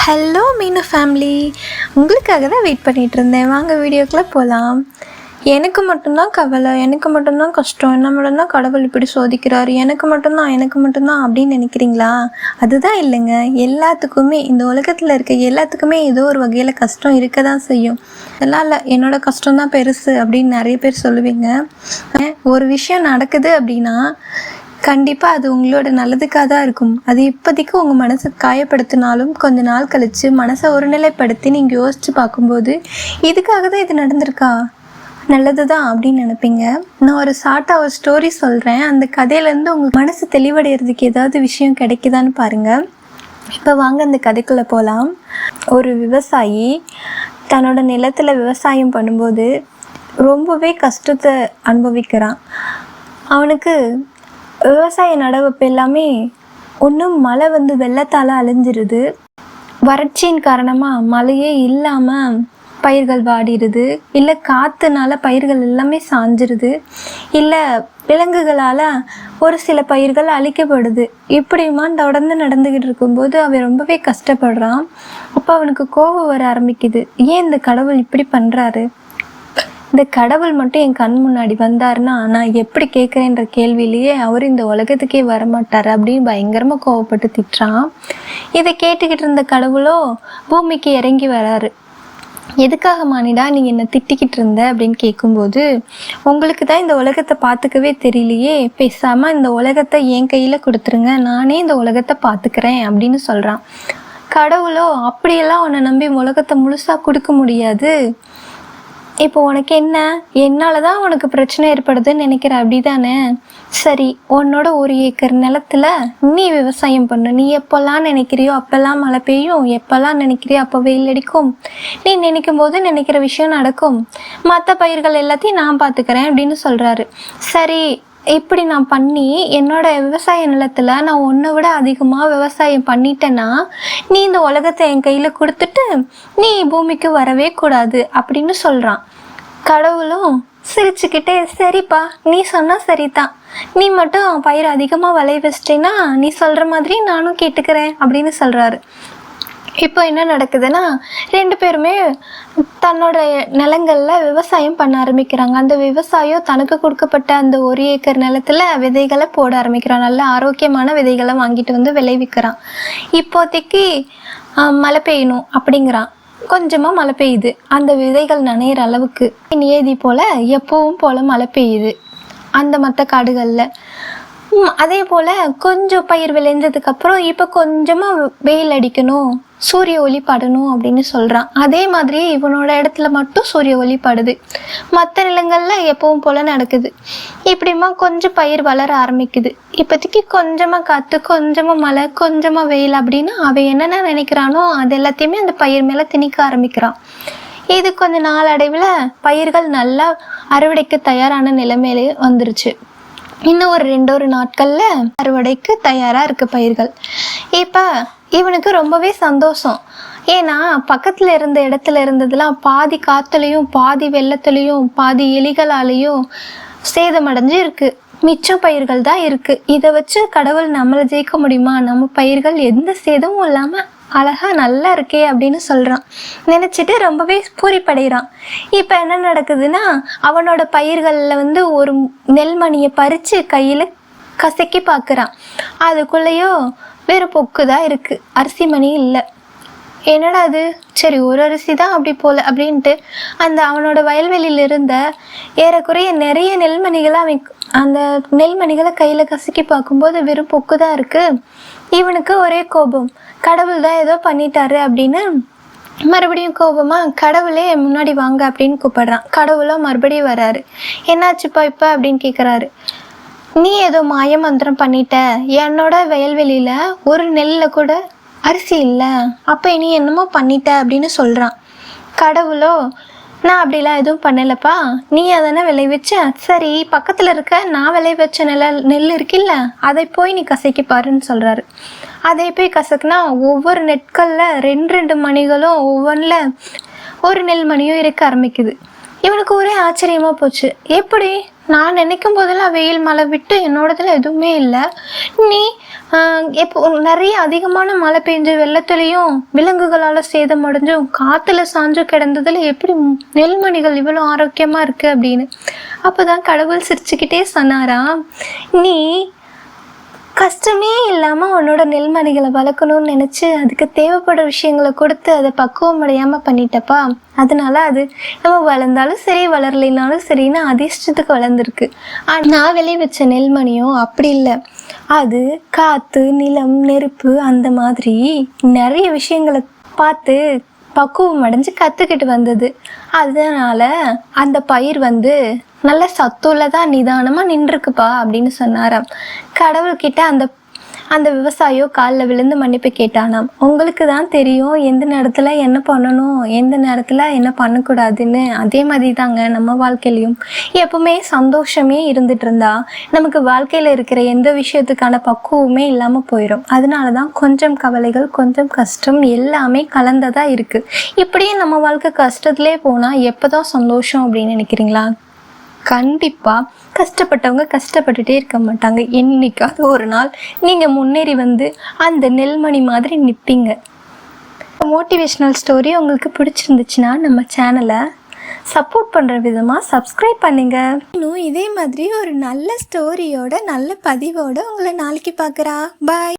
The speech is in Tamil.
ஹலோ மீனு ஃபேமிலி, உங்களுக்காக தான் வெயிட் பண்ணிகிட்டு இருந்தேன். வாங்க வீடியோக்குள்ளே போகலாம். எனக்கு மட்டும்தான் கவலை, எனக்கு மட்டும்தான் கஷ்டம், என்ன மட்டும்தான் கடவுள் இப்படி சோதிக்கிறாரு, எனக்கு மட்டும்தான் அப்படின்னு நினைக்கிறீங்களா? அதுதான் இல்லைங்க. எல்லாத்துக்குமே, இந்த உலகத்தில் இருக்க எல்லாத்துக்குமே ஏதோ ஒரு வகையில் கஷ்டம் இருக்க தான் செய்யும். அதெல்லாம் இல்லை என்னோடய கஷ்டம்தான் பெருசு அப்படின்னு நிறைய பேர் சொல்லுவீங்க. ஒரு விஷயம் நடக்குது அப்படின்னா கண்டிப்பாக அது உங்களோட நல்லதுக்காக தான் இருக்கும். அது இப்போதைக்கு உங்கள் மனசை காயப்படுத்தினாலும் கொஞ்ச நாள் கழித்து மனசை ஒருநிலைப்படுத்தி நீங்கள் யோசித்து பார்க்கும்போது இதுக்காக தான் இது நடந்திருக்கா, நல்லது தான் அப்படின்னு நினைப்பீங்க. நான் ஒரு ஷார்ட்டாக ஒரு ஸ்டோரி சொல்கிறேன். அந்த கதையிலேருந்து உங்கள் மனசு தெளிவடைகிறதுக்கு ஏதாவது விஷயம் கிடைக்குதான்னு பாருங்கள். இப்போ வாங்க அந்த கதைக்குள்ளே போகலாம். ஒரு விவசாயி தன்னோட நிலத்தில் விவசாயம் பண்ணும்போது ரொம்பவே கஷ்டத்தை அனுபவிக்கிறான். அவனுக்கு விவசாயம் நடவப்போ எல்லாமே ஒன்றும் மழை வெள்ளத்தால் அழிஞ்சிருது, வறட்சியின் காரணமாக மழையே இல்லாமல் பயிர்கள் வாடிடுது, இல்லை காற்றுனால பயிர்கள் எல்லாமே சாஞ்சிருது, இல்லை விலங்குகளால் ஒரு சில பயிர்கள் அழிக்கப்படுது. இப்படிமா தொடர்ந்து நடந்துக்கிட்டு இருக்கும்போது அவன் ரொம்பவே கஷ்டப்படுறான். அப்போ அவனுக்கு கோபம் வர ஆரம்பிக்குது. ஏன் இந்த கடவுள் இப்படி பண்ணுறாரு? இந்த கடவுள் மட்டும் என் கண் முன்னாடி வந்தாருன்னா நான் எப்படி கேட்குறேன்ற கேள்வியிலேயே அவர் இந்த உலகத்துக்கே வரமாட்டார் அப்படின்னு பயங்கரமாக கோவப்பட்டு திட்டுறான். இதை கேட்டுக்கிட்டு இருந்த கடவுளோ பூமிக்கு இறங்கி வராரு. எதுக்காக மானிடா நீ என்னை திட்டிக்கிட்டு இருந்த அப்படின்னு கேட்கும்போது, உங்களுக்கு தான் இந்த உலகத்தை பார்த்துக்கவே தெரியலையே, பேசாமல் இந்த உலகத்தை என் கையில் கொடுத்துருங்க, நானே இந்த உலகத்தை பார்த்துக்கிறேன் அப்படின்னு சொல்கிறான். கடவுளோ அப்படியெல்லாம் உன்னை நம்பி உலகத்தை முழுசாக கொடுக்க முடியாது, இப்போ உனக்கு என்ன, என்னால் தான் உனக்கு பிரச்சனை ஏற்படுதுன்னு நினைக்கிற அப்படிதானே? சரி, உன்னோட 1 ஏக்கர் நிலத்துல நீ விவசாயம் பண்ணு. நீ எப்போல்லாம் நினைக்கிறியோ அப்போல்லாம் மழை பெய்யும், எப்போல்லாம் நினைக்கிறியோ அப்போ வெயில் அடிக்கும், நீ நினைக்கும் போது நினைக்கிற விஷயம் நடக்கும், மற்ற பயிர்கள் எல்லாத்தையும் நான் பார்த்துக்கிறேன் அப்படின்னு சொல்கிறாரு. சரி, இப்படி நான் பண்ணி என்னோட விவசாய நிலத்தில் நான் உன்னை விட அதிகமாக விவசாயம் பண்ணிட்டேன்னா நீ இந்த உலகத்தை என் கையில் கொடுத்துட்டு நீ பூமிக்கு வரவே கூடாது அப்படின்னு சொல்கிறான். கடவுளும் சிரிச்சுக்கிட்டே, சரிப்பா நீ சொன்னால் சரிதான், நீ மட்டும் பயிர் அதிகமாக விளைய வச்சிட்டேன்னா நீ சொல்கிற மாதிரி நானும் கேட்டுக்கிறேன் அப்படின்னு சொல்கிறாரு. இப்போ என்ன நடக்குதுன்னா 2 பேருமே தன்னோட நிலங்களில் விவசாயம் பண்ண ஆரம்பிக்கிறாங்க. அந்த விவசாயம் தனக்கு கொடுக்கப்பட்ட அந்த 1 ஏக்கர் நிலத்தில் விதைகளை போட ஆரம்பிக்கிறான். நல்ல ஆரோக்கியமான விதைகளை வாங்கிட்டு விளைவிக்கிறான். இப்போதைக்கு மழை பெய்யணும் அப்படிங்கிறான். கொஞ்சமாக மழை பெய்யுது, அந்த விதைகள் நனையிற அளவுக்கு. நியதி போல் எப்பவும் போல் மழை பெய்யுது அந்த மற்ற காடுகளில். அதே போல் கொஞ்சம் பயிர் விளைஞ்சதுக்கப்புறம் இப்போ கொஞ்சமாக வெயில் அடிக்கணும், சூரிய ஒளி படணும் அப்படின்னு சொல்கிறான். அதே மாதிரி இவனோட இடத்துல மட்டும் சூரிய ஒளி படுது, மற்ற நிலங்களில் எப்பவும் போல் நடக்குது. இப்படிமா கொஞ்சம் பயிர் வளர ஆரம்பிக்குது. இப்போதைக்கு கொஞ்சமாக காற்று, கொஞ்சமாக மழை, கொஞ்சமாக வெயில் அப்படின்னு அவன் என்னென்ன நினைக்கிறானோ அது எல்லாத்தையுமே அந்த பயிர் மேலே திணிக்க ஆரம்பிக்கிறான். இது கொஞ்ச நாளடைவில் பயிர்கள் நல்லா அறுவடைக்கு தயாரான நிலைமையிலே வந்துருச்சு. இன்னும் ஒரு 2 நாட்களில் அறுவடைக்கு தயாராக இருக்குது பயிர்கள். இப்போ இவனுக்கு ரொம்பவே சந்தோஷம். ஏன்னா பக்கத்தில் இருந்த இடத்துல இருந்ததுலாம் பாதி காற்றுலையும் பாதி வெள்ளத்துலேயும் பாதி எலிகளாலேயும் சேதமடைஞ்சு இருக்குது. மிச்சம் பயிர்கள் தான் இருக்குது. இதை வச்சு கடவுள் நம்மளை ஜெயிக்க முடியுமா? நம்ம பயிர்கள் எந்த சேதமும் இல்லாமல் அழகாக நல்லா இருக்கே அப்படின்னு சொல்கிறான். நினச்சிட்டு ரொம்பவே பூரிப்படைகிறான். இப்போ என்ன நடக்குதுன்னா அவனோட பயிர்களில் ஒரு நெல்மணியை பறித்து கையில் கசக்கி பார்க்குறான். அதுக்குள்ளேயோ வெறும் பொக்கு தான் இருக்குது, அரிசி மணி இல்லை. என்னடா அது, சரி ஒரு அரிசி தான் அப்படி போல அப்படின்ட்டு அந்த அவனோட வயல்வெளியில் இருந்த ஏறக்குறைய நிறைய நெல்மணிகளை அவன் அந்த நெல்மணிகளை கையில் கசக்கி பார்க்கும்போது வெறும் பொக்கு தான் இருக்குது. இவனுக்கு ஒரே கோபம், கடவுள் தான் ஏதோ பண்ணிட்டாரு அப்படின்னு மறுபடியும் கோபமாக கடவுளே முன்னாடி வாங்க அப்படின்னு கூப்பிடுறான். கடவுளும் மறுபடியும் வராரு. என்னாச்சுப்பா இப்போ அப்படின்னு கேட்குறாரு. நீ ஏதோ மாய மந்திரம் பண்ணிட்ட, என்னோட வயல்வெளியில் ஒரு நெல்லில் கூட அரிசி இல்லை, அப்போ நீ என்னமோ பண்ணிட்ட அப்படின்னு சொல்கிறான். கடவுளோ, நான் அப்படிலாம் எதுவும் பண்ணலப்பா, நீ அதனை விளைவிச்ச, சரி பக்கத்தில் இருக்க நான் விளைவிச்ச நெல் இருக்குல்ல அதை போய் நீ கசக்கி பாருன்னு சொல்கிறாரு. அதை போய் கசக்குனா ஒவ்வொரு நெற்களில் 2 மணிகளும் ஒவ்வொன்றில் ஒரு நெல் மணியும் இருக்க ஆரம்பிக்குது. இவனுக்கு ஒரே ஆச்சரியமாக போச்சு. எப்படி நான் நினைக்கும் போதெல்லாம் வெயில் மழை விட்டு என்னோடதுல எதுவுமே இல்லை. நீ இப்போ நிறைய அதிகமான மழை பெஞ்சு வெள்ளத்துலேயும் விலங்குகளால் சேதமடைஞ்சும் காற்றுல சாஞ்சும் கிடந்ததுல எப்படி நெல்மணிகள் இவ்வளோ ஆரோக்கியமாக இருக்குது அப்படின்னு. அப்போ தான் கடவுள் சிரிச்சுக்கிட்டே சொன்னாராம், நீ கஷ்டமே இல்லாமல் உன்னோட நெல்மணிகளை வளர்க்கணும்னு நினச்சி அதுக்கு தேவைப்படுற விஷயங்களை கொடுத்து அதை பக்குவம் அடையாமல் பண்ணிட்டப்பா. அதனால அது நம்ம வளர்ந்தாலும் சரி வளரலைனாலும் சரின்னு அதிர்ஷ்டத்துக்கு வளர்ந்துருக்கு. நான் விளைய வச்ச நெல்மணியும் அப்படி இல்லை. அது காற்று, நிலம், நெருப்பு அந்த மாதிரி நிறைய விஷயங்களை பார்த்து பக்குவம் அடைஞ்சு கற்றுக்கிட்டு வந்தது. அதனால அந்த பயிர் நல்ல சத்துள்ளதா நிதானமாக நின்றுக்குப்பா அப்படின்னு சொன்னாராம். கடவுள்கிட்ட அந்த விவசாயியோ காலில் விழுந்து மன்னிப்பு கேட்டானாம். உங்களுக்கு தான் தெரியும் எந்த நேரத்தில் என்ன பண்ணணும், எந்த நேரத்தில் என்ன பண்ணக்கூடாதுன்னு. அதே மாதிரி தாங்க நம்ம வாழ்க்கையிலையும் எப்பவுமே சந்தோஷமே இருந்துட்டு இருந்தா நமக்கு வாழ்க்கையில் இருக்கிற எந்த விஷயத்துக்கான பக்குவமே இல்லாமல் போயிடும். அதனால தான் கொஞ்சம் கவலைகள், கொஞ்சம் கஷ்டம் எல்லாமே கலந்ததாக இருக்குது. இப்படியே நம்ம வாழ்க்கை கஷ்டத்துலேயே போனால் எப்போ தான் சந்தோஷம் அப்படின்னு நினைக்கிறீங்களா? கண்டிப்பாக கஷ்டப்பட்டவங்க கஷ்டப்பட்டுட்டே இருக்க மாட்டாங்க. என்னைக்காவது ஒரு நாள் நீங்கள் முன்னேறி அந்த நெல்மணி மாதிரி நிற்பீங்க. மோட்டிவேஷ்னல் ஸ்டோரி உங்களுக்கு பிடிச்சிருந்துச்சுன்னா நம்ம சேனலை சப்போர்ட் பண்ணுற விதமாக சப்ஸ்கிரைப் பண்ணுங்கள். இன்னும் இதே மாதிரி ஒரு நல்ல ஸ்டோரியோட நல்ல பதிவோடு உங்களை நாளைக்கு பார்க்குறா. பாய்.